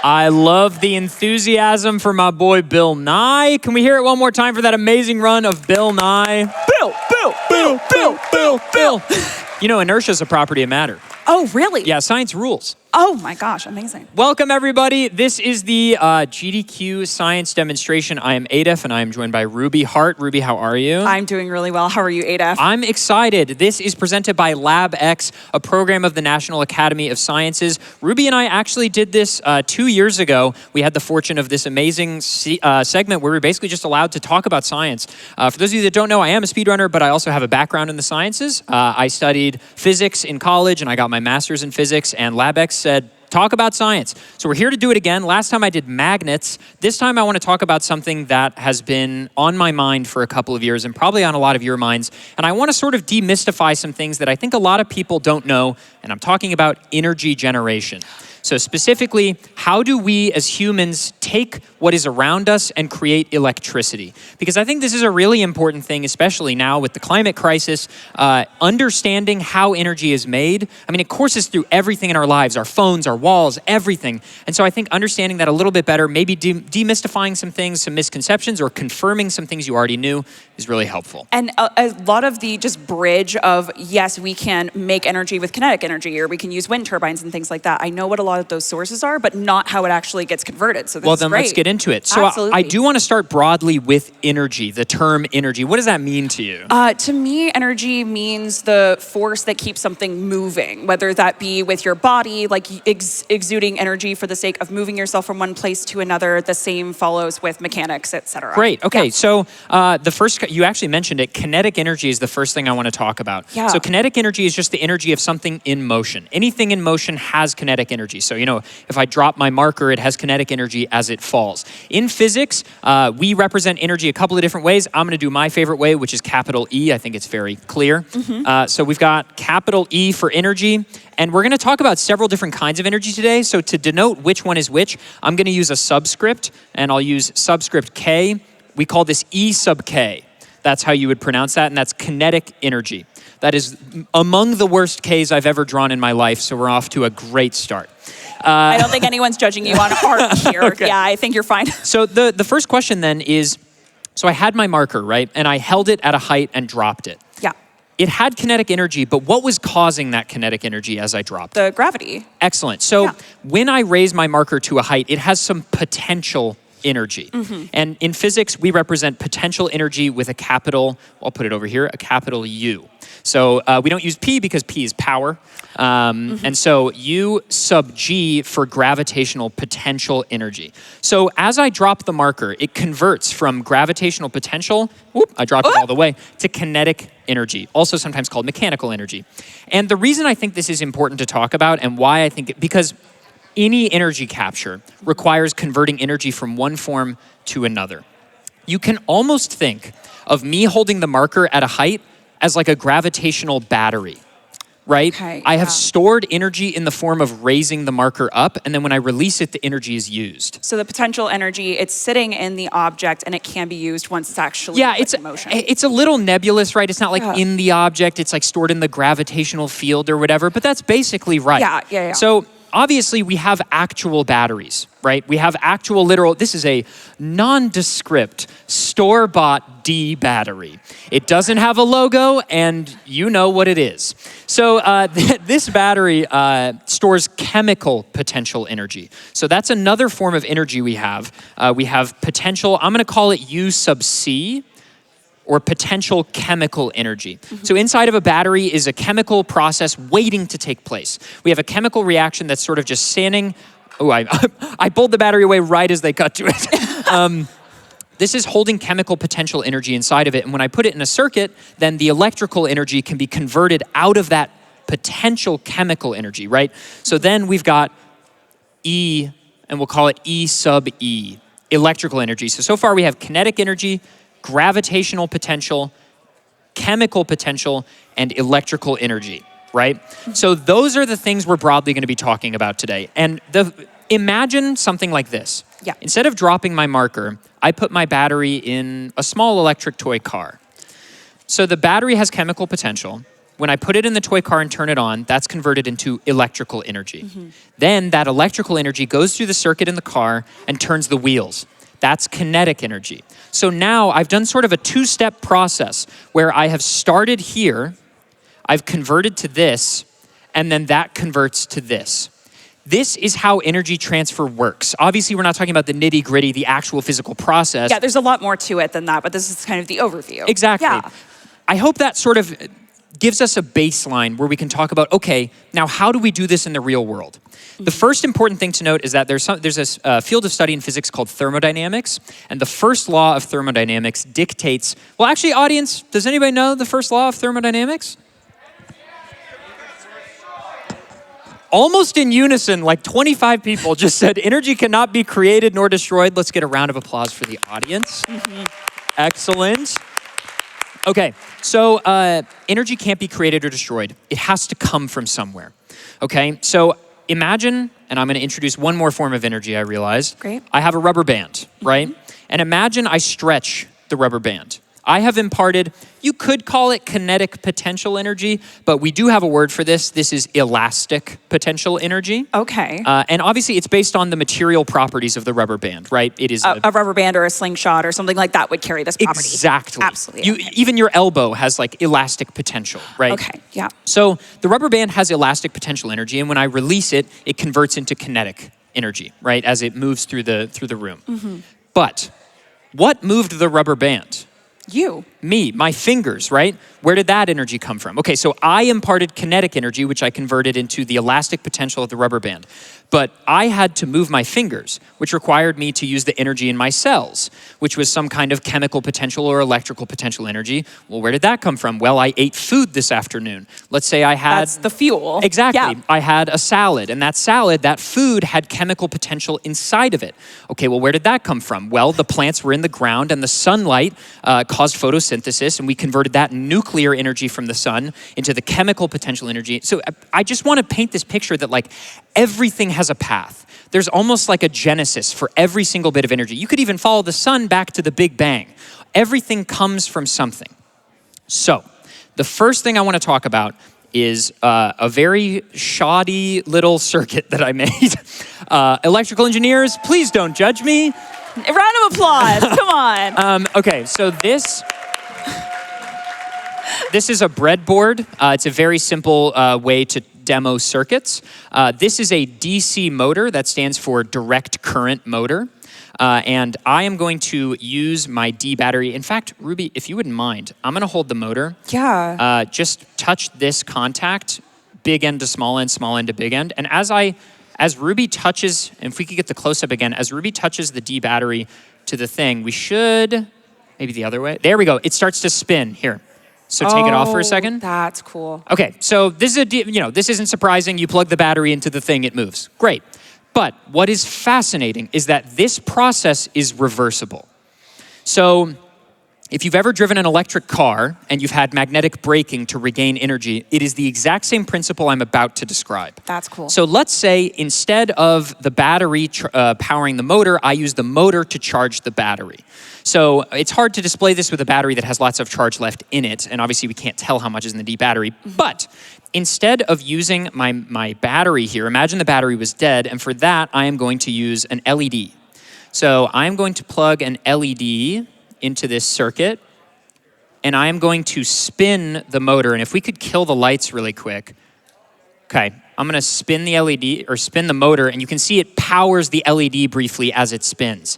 I love the enthusiasm for my boy Bill Nye. Can we hear it one more time for that amazing run of Bill Nye? Bill. You know, inertia is a property of matter. Oh, really? Yeah, science rules. Oh my gosh, amazing. Welcome everybody. This is the GDQ science demonstration. I am Adef and I am joined by Ruby Hart. Ruby, how are you? I'm doing really well. How are you, Adef? I'm excited. This is presented by LabX, a program of the National Academy of Sciences. Ruby and I actually did this 2 years ago. We had the fortune of this amazing segment where we're basically just allowed to talk about science. For those of you that don't know, I am a speedrunner, but I also have a background in the sciences. I studied physics in college and I got my master's in physics, and LabX said, talk about science. So we're here to do it again. Last time I did magnets. This time I want to talk about something that has been on my mind for a couple of years and probably on a lot of your minds. And I want to sort of demystify some things that I think a lot of people don't know. And I'm talking about energy generation. So specifically, how do we as humans take what is around us and create electricity? Because I think this is a really important thing, especially now with the climate crisis, understanding how energy is made. I mean, it courses through everything in our lives, our phones, our walls, everything. And so I think understanding that a little bit better, maybe demystifying some things, some misconceptions, or confirming some things you already knew is really helpful. And a lot of the just bridge of, yes, we can make energy with kinetic energy, or we can use wind turbines and things like that. I know what a lot of those sources are, but not how it actually gets converted. So this well, is then great. Let's get into it. So I do want to start broadly with energy, the term energy. What does that mean to you? To me, energy means the force that keeps something moving, whether that be with your body, like exuding energy for the sake of moving yourself from one place to another. The same follows with mechanics, etc. Great. Okay. Yeah. So the first, you actually mentioned it, kinetic energy is the first thing I want to talk about. Yeah. So kinetic energy is just the energy of something in motion. Anything in motion has kinetic energy. So, you know, if I drop my marker, it has kinetic energy as it falls. In physics, we represent energy a couple of different ways. I'm going to do my favorite way, which is capital E. I think it's very clear. So we've got capital E for energy. And we're going to talk about several different kinds of energy today. So to denote which one is which, I'm going to use a subscript, and I'll use subscript K. We call this E sub K. That's how you would pronounce that, and that's kinetic energy. That is among the worst Ks I've ever drawn in my life, so we're off to a great start. I don't think anyone's judging you on art here. Okay. Yeah, I think you're fine. So the first question then is, so I had my marker, right? And I held it at a height and dropped it. Yeah. It had kinetic energy, but what was causing that kinetic energy as I dropped it? The gravity. Excellent. So when I raise my marker to a height, it has some potential energy. And in physics, we represent potential energy with a capital, I'll put it over here, a capital U. So we don't use P because P is power. And so U sub G for gravitational potential energy. So as I drop the marker, it converts from gravitational potential, whoop, I dropped it all the way, to kinetic energy, also sometimes called mechanical energy. And the reason I think this is important to talk about and why I think, because any energy capture requires converting energy from one form to another. You can almost think of me holding the marker at a height as like a gravitational battery, right? Okay, I have stored energy in the form of raising the marker up, and then when I release it, the energy is used. So the potential energy, it's sitting in the object, and it can be used once it's actually in motion. It's a little nebulous, right? It's not like in the object, it's like stored in the gravitational field or whatever, but that's basically right. Yeah. So obviously, we have actual batteries, right? We have actual literal, this is a nondescript, store-bought D battery. It doesn't have a logo, and you know what it is. So this battery stores chemical potential energy. So that's another form of energy we have. We have potential, I'm gonna call it U sub C, or potential chemical energy. So inside of a battery is a chemical process waiting to take place. We have a chemical reaction that's sort of just standing. Oh, I pulled the battery away right as they cut to it. This is holding chemical potential energy inside of it. And when I put it in a circuit, then the electrical energy can be converted out of that potential chemical energy, right? So then we've got E, and we'll call it E sub E, electrical energy. So far we have kinetic energy, gravitational potential, chemical potential, and electrical energy, right? So those are the things we're broadly going to be talking about today. And imagine something like this. Yeah. Instead of dropping my marker, I put my battery in a small electric toy car. So the battery has chemical potential. when I put it in the toy car and turn it on, that's converted into electrical energy. Then that electrical energy goes through the circuit in the car and turns the wheels. That's kinetic energy. So now I've done sort of a two-step process where I have started here, I've converted to this, and then that converts to this. This is how energy transfer works. Obviously, we're not talking about the nitty-gritty, the actual physical process. Yeah, there's a lot more to it than that, but this is kind of the overview. Exactly. Yeah. I hope that sort of gives us a baseline where we can talk about, okay, now how do we do this in the real world? The first important thing to note is that there's a field of study in physics called thermodynamics, and the first law of thermodynamics dictates, well, actually, audience, does anybody know the first law of thermodynamics? Almost in unison, like 25 people just said energy cannot be created nor destroyed. Let's get a round of applause for the audience. Excellent. Okay, so energy can't be created or destroyed. It has to come from somewhere. Okay, so imagine, and I'm gonna introduce one more form of energy, I realize. Great. I have a rubber band, right? And imagine I stretch the rubber band. I have imparted, you could call it kinetic potential energy, but we do have a word for this. This is elastic potential energy. Okay. And obviously it's based on the material properties of the rubber band, right? It is a rubber band or a slingshot or something like that would carry this property. Exactly. Absolutely. Okay. Even your elbow has like elastic potential, right? Okay, yeah. So the rubber band has elastic potential energy, and when I release it, it converts into kinetic energy, right? As it moves through the room. But what moved the rubber band? You. Me, my fingers, right? Where did that energy come from? Okay, so I imparted kinetic energy, which I converted into the elastic potential of the rubber band. But I had to move my fingers, which required me to use the energy in my cells, which was some kind of chemical potential or electrical potential energy. Well, where did that come from? Well, I ate food this afternoon. Let's say I had... That's the fuel. Exactly. Yeah. I had a salad, and that salad, that food had chemical potential inside of it. Okay, well, where did that come from? Well, the plants were in the ground, and the sunlight caused photosynthesis, and we converted that nuclear energy from the sun into the chemical potential energy. So I just want to paint this picture that like everything has a path. There's almost like a genesis for every single bit of energy. You could even follow the sun back to the Big Bang. Everything comes from something. So the first thing I want to talk about is a very shoddy little circuit that I made. Electrical engineers, please don't judge me. A round of applause, come on. Okay, so this is a breadboard. It's a very simple way to demo circuits. This is a DC motor that stands for direct current motor. And I am going to use my D battery. In fact, Ruby, if you wouldn't mind, I'm gonna hold the motor. Yeah. Just touch this contact, big end to small end to big end. And as Ruby touches, and if we could get the close up again, as Ruby touches the D battery to the thing, we should, maybe the other way. There we go, it starts to spin, here. So take it off for a second. That's cool. Okay, so this is this isn't surprising. You plug the battery into the thing, it moves. Great. But what is fascinating is that this process is reversible. So if you've ever driven an electric car and you've had magnetic braking to regain energy, it is the exact same principle I'm about to describe. That's cool. So let's say instead of the battery powering the motor, I use the motor to charge the battery. So it's hard to display this with a battery that has lots of charge left in it, and obviously we can't tell how much is in the D battery, but instead of using my battery here, imagine the battery was dead, and for that I am going to use an LED. So I'm going to plug an LED into this circuit, and I am going to spin the motor, and if we could kill the lights really quick. Okay, I'm gonna spin the LED, or spin the motor, and you can see it powers the LED briefly as it spins.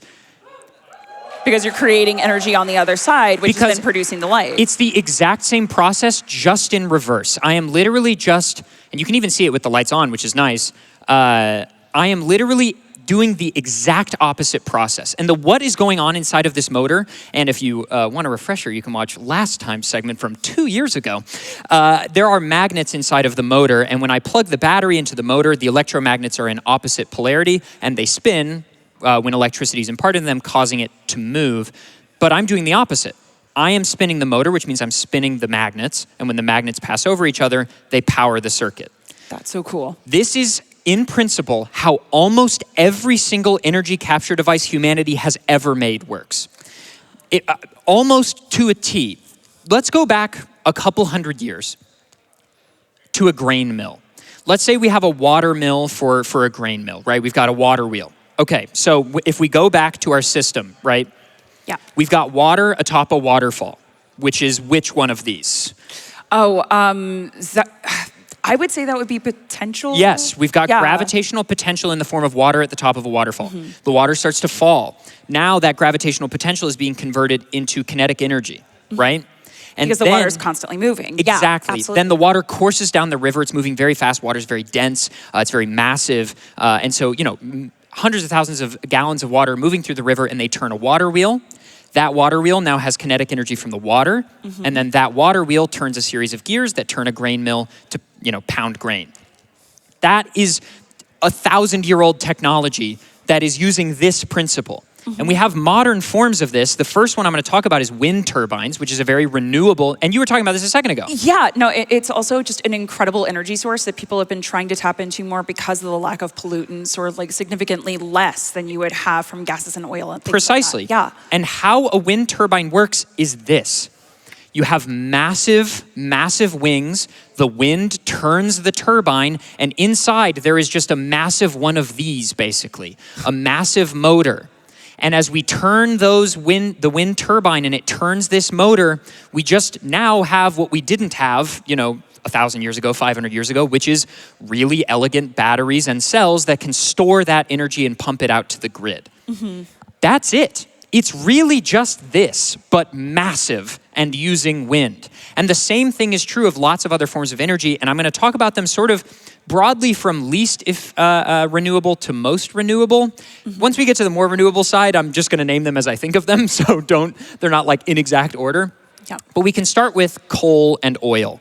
Because you're creating energy on the other side, which is then producing the light. It's the exact same process, just in reverse. I am literally just, and you can even see it with the lights on, which is nice. I am literally doing the exact opposite process. And what is going on inside of this motor, and if you want a refresher, you can watch last time's segment from 2 years ago. There are magnets inside of the motor, and when I plug the battery into the motor, the electromagnets are in opposite polarity, and they spin when electricity is imparted in them, causing it to move. But I'm doing the opposite. I am spinning the motor, which means I'm spinning the magnets, and when the magnets pass over each other, they power the circuit. That's so cool. This is, in principle, how almost every single energy capture device humanity has ever made works. Almost to a T. Let's go back a couple hundred years. to a grain mill. Let's say we have a water mill for a grain mill, right? We've got a water wheel. Okay, so if we go back to our system, right? Yeah. We've got water atop a waterfall, which is which one of these? Oh, I would say that would be potential. Yes, we've got gravitational potential in the form of water at the top of a waterfall. The water starts to fall. Now that gravitational potential is being converted into kinetic energy, right? And because the water is constantly moving. Exactly. Yeah, then the water courses down the river. It's moving very fast. Water is very dense. It's very massive. And so, hundreds of thousands of gallons of water moving through the river, and they turn a water wheel. That water wheel now has kinetic energy from the water. And then that water wheel turns a series of gears that turn a grain mill to, pound grain. That is 1,000-year-old technology that is using this principle. And we have modern forms of this. The first one I'm going to talk about is wind turbines, which is a very renewable, and you were talking about this a second ago. Yeah, no, it's also just an incredible energy source that people have been trying to tap into more because of the lack of pollutants, or like significantly less than you would have from gases and oil and things Precisely. like that. Yeah. And how a wind turbine works is this. You have massive, massive wings. The wind turns the turbine, and inside there is just a massive one of these, basically, a massive motor. And as we turn the wind turbine and it turns this motor, we just now have what we didn't have, 1,000 years ago, 500 years ago, which is really elegant batteries and cells that can store that energy and pump it out to the grid. That's it. It's really just this, but massive and using wind. And the same thing is true of lots of other forms of energy, and I'm going to talk about them sort of broadly from least renewable to most renewable. Once we get to the more renewable side, I'm just going to name them as I think of them, so they're not like in exact order. Yeah. But we can start with coal and oil.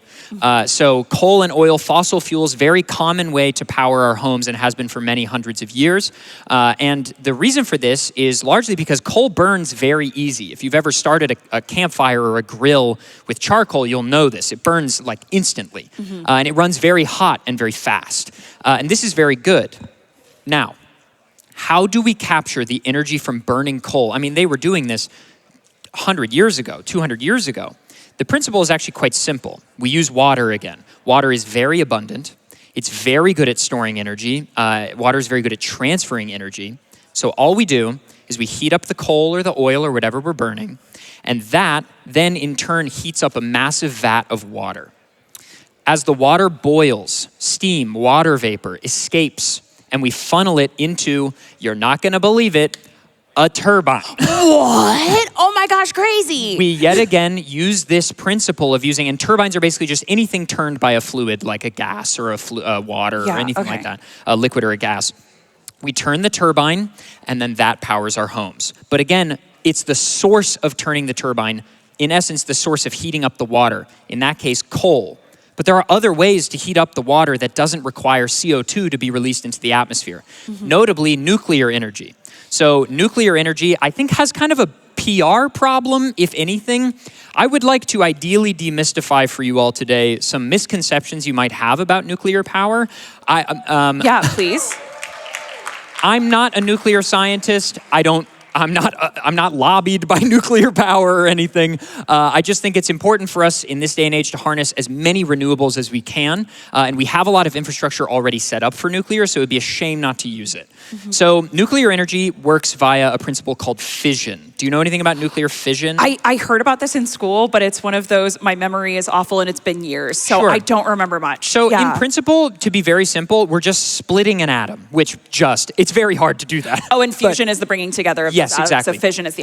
So coal and oil, fossil fuels, very common way to power our homes and has been for many hundreds of years. And the reason for this is largely because coal burns very easy. If you've ever started a campfire or a grill with charcoal, you'll know this. It burns like instantly. And it runs very hot and very fast. And this is very good. Now, how do we capture the energy from burning coal? I mean, they were doing this 100 years ago, 200 years ago. The principle is actually quite simple. We use water again. Water is very abundant. It's very good at storing energy. Water is very good at transferring energy. So all we do is we heat up the coal or the oil or whatever we're burning, and that then in turn heats up a massive vat of water. As the water boils, steam, water vapor escapes, and we funnel it into, you're not gonna believe it, a turbine. What? Oh my gosh, crazy. We yet again use this principle of using, and turbines are basically just anything turned by a fluid like a gas or a water or anything like that, a liquid or a gas. We turn the turbine and then that powers our homes. But again, it's the source of turning the turbine, in essence, the source of heating up the water. In that case, coal. But there are other ways to heat up the water that doesn't require CO2 to be released into the atmosphere, notably nuclear energy. So nuclear energy, I think, has kind of a PR problem, if anything. I would like to ideally demystify for you all today some misconceptions you might have about nuclear power. Yeah, please. I'm not a nuclear scientist. I'm not lobbied by nuclear power or anything. I just think it's important for us in this day and age to harness as many renewables as we can. And we have a lot of infrastructure already set up for nuclear, so it would be a shame not to use it. So nuclear energy works via a principle called fission. Do you know anything about nuclear fission? I heard about this in school, but it's one of those, my memory is awful and it's been years, so I don't remember much. So in principle, to be very simple, we're just splitting an atom, which it's very hard to do that. Oh, and fusion is the bringing together of yes, exactly. So fission is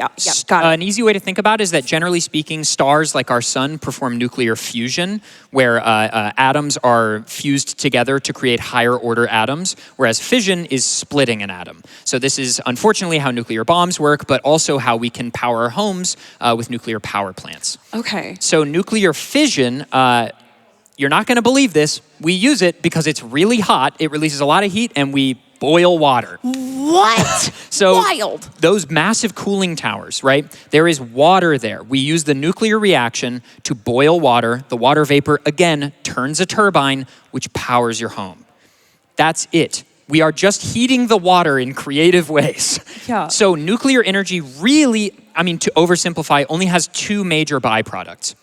got it. An easy way to think about it is that generally speaking, stars like our sun perform nuclear fusion, where atoms are fused together to create higher order atoms, whereas fission is splitting an atom. So this is unfortunately how nuclear bombs work, but also how we can power our homes with nuclear power plants. Okay. So nuclear fission, you're not gonna believe this, we use it because it's really hot, it releases a lot of heat, and we boil water. What? So wild. Those massive cooling towers, right? There is water there. We use the nuclear reaction to boil water. The water vapor, again, turns a turbine, which powers your home. That's it. We are just heating the water in creative ways. Yeah. So nuclear energy really, to oversimplify, only has two major byproducts.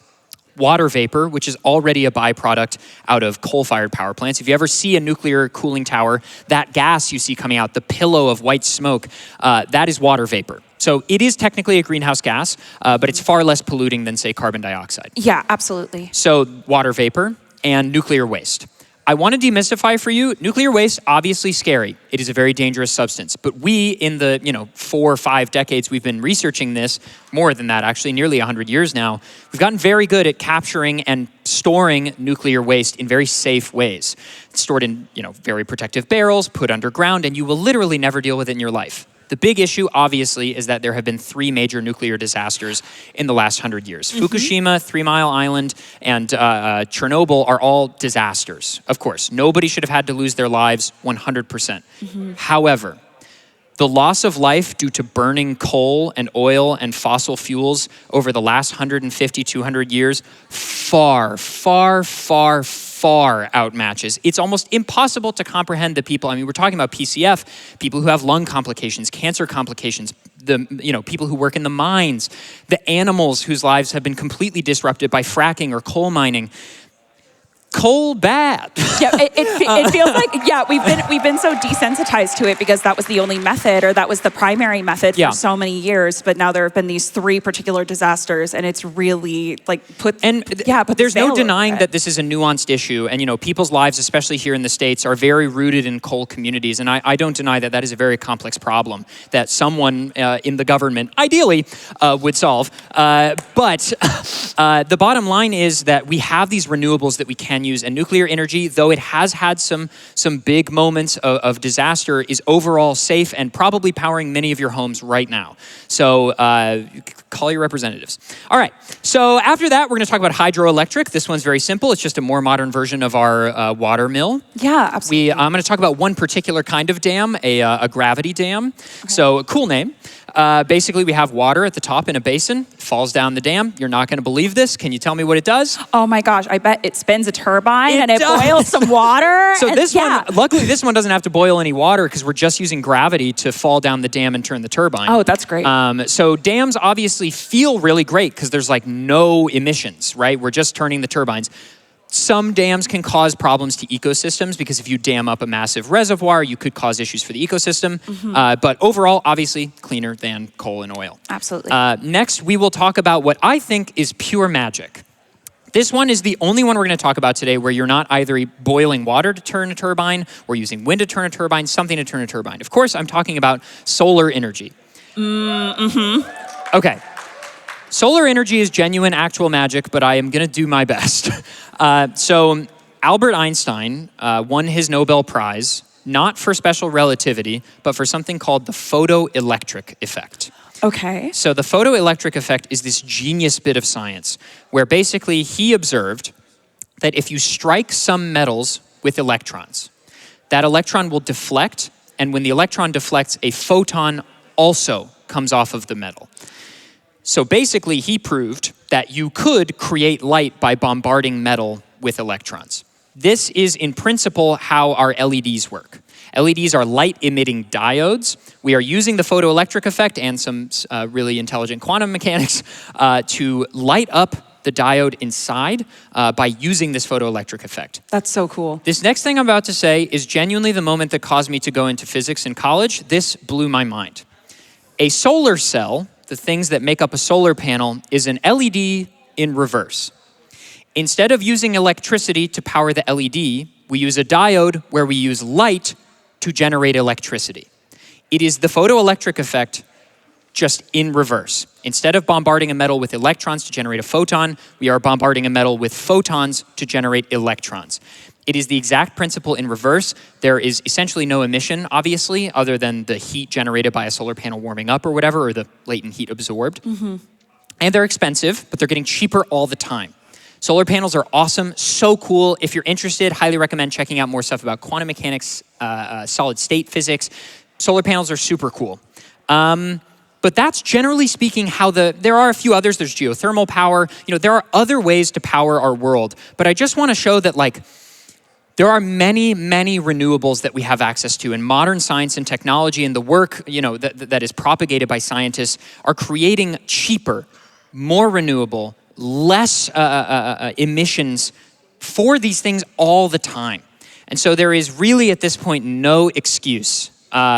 water vapor, which is already a byproduct out of coal-fired power plants. If you ever see a nuclear cooling tower, that gas you see coming out, the pillow of white smoke, that is water vapor. So it is technically a greenhouse gas, but it's far less polluting than, say, carbon dioxide. Yeah, absolutely. So water vapor and nuclear waste. I want to demystify for you, nuclear waste, obviously scary. It is a very dangerous substance. But we, in the 4 or 5 decades we've been researching this, more than that actually, nearly 100 years now, we've gotten very good at capturing and storing nuclear waste in very safe ways. It's stored in very protective barrels, put underground, and you will literally never deal with it in your life. The big issue, obviously, is that there have been 3 major nuclear disasters in the last 100 years. Fukushima, 3 Mile Island, and Chernobyl are all disasters. Of course, nobody should have had to lose their lives 100%. However, the loss of life due to burning coal and oil and fossil fuels over the last 150, 200 years far, far, far, far outmatches. It's almost impossible to comprehend the people. I mean, we're talking about PCF, people who have lung complications, cancer complications, people who work in the mines, the animals whose lives have been completely disrupted by fracking or coal mining. Coal bad. Yeah, it feels like we've been so desensitized to it because that was the only method, or that was the primary method for so many years. But now there have been these 3 particular disasters, and it's really but there's no denying that this is a nuanced issue, and people's lives, especially here in the States, are very rooted in coal communities, and I don't deny that that is a very complex problem that someone in the government ideally would solve. But the bottom line is that we have these renewables that we can use, and nuclear energy, though it has had some big moments of disaster, is overall safe and probably powering many of your homes right now. So call your representatives. All right, so after that, we're going to talk about hydroelectric. This one's very simple. It's just a more modern version of our water mill. Yeah, absolutely. I'm going to talk about one particular kind of dam, a gravity dam. Okay. So a cool name. Basically, we have water at the top in a basin, falls down the dam. You're not going to believe this. Can you tell me what it does? Oh my gosh, I bet it spins a turbine and it boils some water. So luckily this one doesn't have to boil any water because we're just using gravity to fall down the dam and turn the turbine. Oh, that's great. So dams obviously feel really great because there's no emissions, right? We're just turning the turbines. Some dams can cause problems to ecosystems because if you dam up a massive reservoir, you could cause issues for the ecosystem. But overall, obviously, cleaner than coal and oil. Absolutely. Next, we will talk about what I think is pure magic. This one is the only one we're going to talk about today where you're not either boiling water to turn a turbine or using wind to turn a turbine, something to turn a turbine. Of course, I'm talking about solar energy. Okay. Solar energy is genuine, actual magic, but I am going to do my best. So Albert Einstein won his Nobel Prize, not for special relativity, but for something called the photoelectric effect. Okay. So the photoelectric effect is this genius bit of science where basically he observed that if you strike some metals with electrons, that electron will deflect, and when the electron deflects, a photon also comes off of the metal. So basically, he proved that you could create light by bombarding metal with electrons. This is, in principle, how our LEDs work. LEDs are light-emitting diodes. We are using the photoelectric effect and some really intelligent quantum mechanics to light up the diode inside by using this photoelectric effect. That's so cool. This next thing I'm about to say is genuinely the moment that caused me to go into physics in college. This blew my mind. A solar cell, the things that make up a solar panel, is an LED in reverse. Instead of using electricity to power the LED, we use a diode where we use light to generate electricity. It is the photoelectric effect just in reverse. Instead of bombarding a metal with electrons to generate a photon, we are bombarding a metal with photons to generate electrons. It is the exact principle in reverse. There is essentially no emission, obviously, other than the heat generated by a solar panel warming up or whatever, or the latent heat absorbed. And they're expensive, but they're getting cheaper all the time. Solar panels are awesome, so cool. If you're interested, highly recommend checking out more stuff about quantum mechanics, solid state physics. Solar panels are super cool. But that's generally speaking how there are a few others. There's geothermal power. There are other ways to power our world. But I just want to show that there are many, many renewables that we have access to, and modern science and technology and the work, that is propagated by scientists are creating cheaper, more renewable, less emissions for these things all the time. And so there is really at this point no excuse.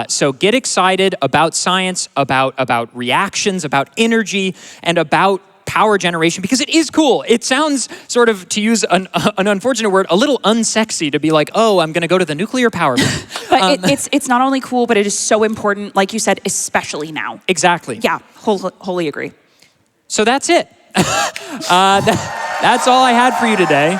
So get excited about science, about reactions, about energy, and about power generation, because it is cool. It sounds sort of, to use an unfortunate word, a little unsexy to be like, oh, I'm gonna go to the nuclear power plant. But it's not only cool, but it is so important, like you said, especially now. Exactly. Yeah, wholly agree. So that's it. That's all I had for you today.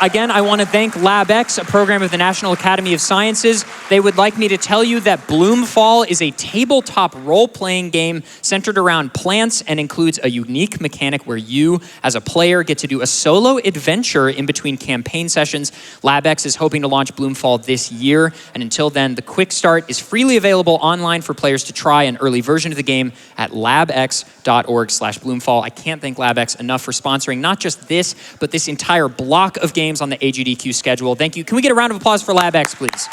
Again, I want to thank LabX, a program of the National Academy of Sciences. They would like me to tell you that Bloomfall is a tabletop role-playing game centered around plants and includes a unique mechanic where you, as a player, get to do a solo adventure in between campaign sessions. LabX is hoping to launch Bloomfall this year, and until then, the quick start is freely available online for players to try an early version of the game at labx.org/Bloomfall. I can't thank LabX enough for sponsoring not just this, but this entire block of games on the AGDQ schedule. Thank you. Can we get a round of applause for LabX, please?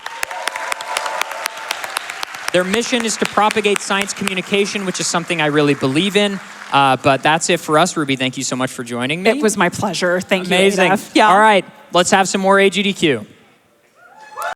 Their mission is to propagate science communication, which is something I really believe in. But that's it for us. Ruby, thank you so much for joining me. It was my pleasure. Thank you, Amazing. adef. Yeah. All right, let's have some more AGDQ.